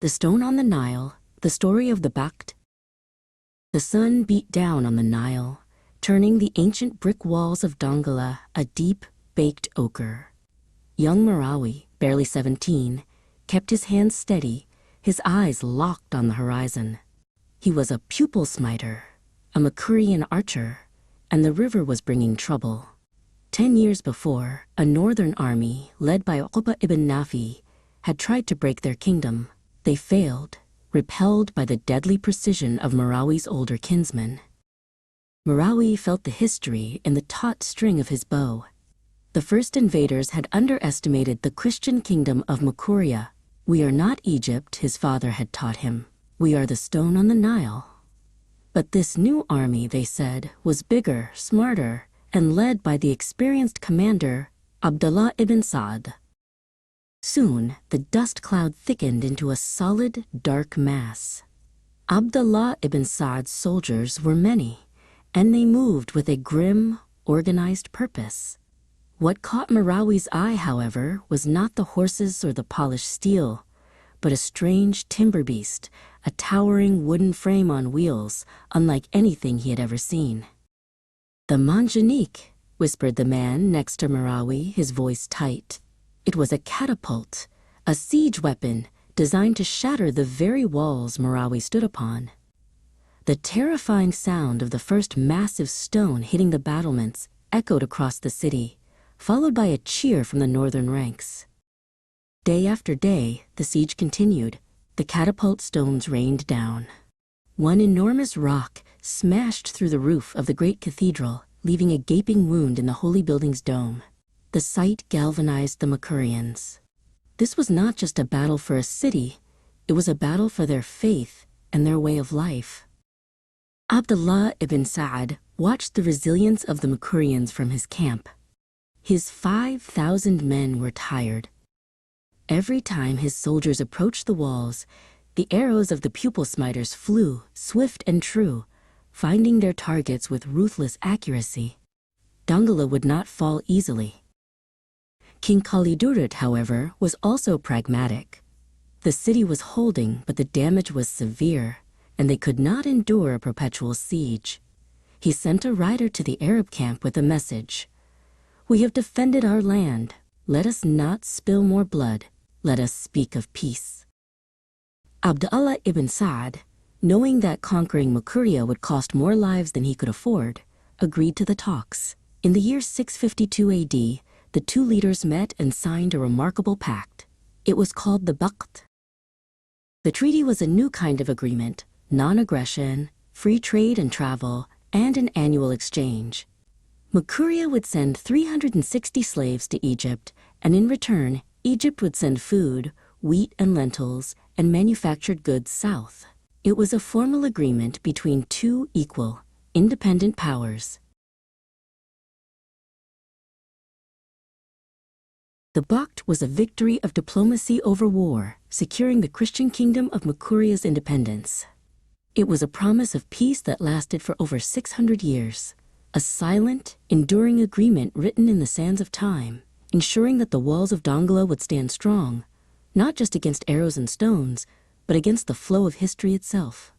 The Stone on the Nile, the story of the Baqt. The sun beat down on the Nile, turning the ancient brick walls of Dongola a deep, baked ochre. Young Marawi, barely 17, kept his hands steady, his eyes locked on the horizon. He was a pupil-smiter, a Makurian archer, and the river was bringing trouble. 10 years before, a northern army, led by Uqba ibn Nafi, had tried to break their kingdom. They failed, repelled by the deadly precision of Marawi's older kinsmen. Marawi felt the history in the taut string of his bow. The first invaders had underestimated the Christian Kingdom of Makuria. "We are not Egypt," his father had taught him. "We are the stone on the Nile." But this new army, they said, was bigger, smarter, and led by the experienced commander, Abdullah ibn Sa'd. Soon, the dust cloud thickened into a solid, dark mass. Abdullah ibn Sa'd's soldiers were many, and they moved with a grim, organized purpose. What caught Marawi's eye, however, was not the horses or the polished steel, but a strange timber beast, a towering wooden frame on wheels, unlike anything he had ever seen. "The manjanique," whispered the man next to Marawi, his voice tight. It was a catapult, a siege weapon designed to shatter the very walls Marawi stood upon. The terrifying sound of the first massive stone hitting the battlements echoed across the city, followed by a cheer from the northern ranks. Day after day, the siege continued. The catapult stones rained down. One enormous rock smashed through the roof of the great cathedral, leaving a gaping wound in the holy building's dome. The sight galvanized the Makurians. This was not just a battle for a city, it was a battle for their faith and their way of life. Abdullah ibn Sa'd watched the resilience of the Makurians from his camp. His 5,000 men were tired. Every time his soldiers approached the walls, the arrows of the pupil-smiters flew, swift and true, finding their targets with ruthless accuracy. Dongola would not fall easily. King Khalid, however, was also pragmatic. The city was holding, but the damage was severe, and they could not endure a perpetual siege. He sent a rider to the Arab camp with a message. "We have defended our land. Let us not spill more blood. Let us speak of peace." Abdullah ibn Sa'd, knowing that conquering Makuria would cost more lives than he could afford, agreed to the talks. In the year 652 AD, the two leaders met and signed a remarkable pact. It was called the Baqt. The treaty was a new kind of agreement: non-aggression, free trade and travel, and an annual exchange. Makuria would send 360 slaves to Egypt, and in return, Egypt would send food, wheat and lentils, and manufactured goods south. It was a formal agreement between two equal, independent powers. The Baqt was a victory of diplomacy over war, securing the Christian Kingdom of Makuria's independence. It was a promise of peace that lasted for over 600 years, a silent, enduring agreement written in the sands of time, ensuring that the walls of Dongola would stand strong, not just against arrows and stones, but against the flow of history itself.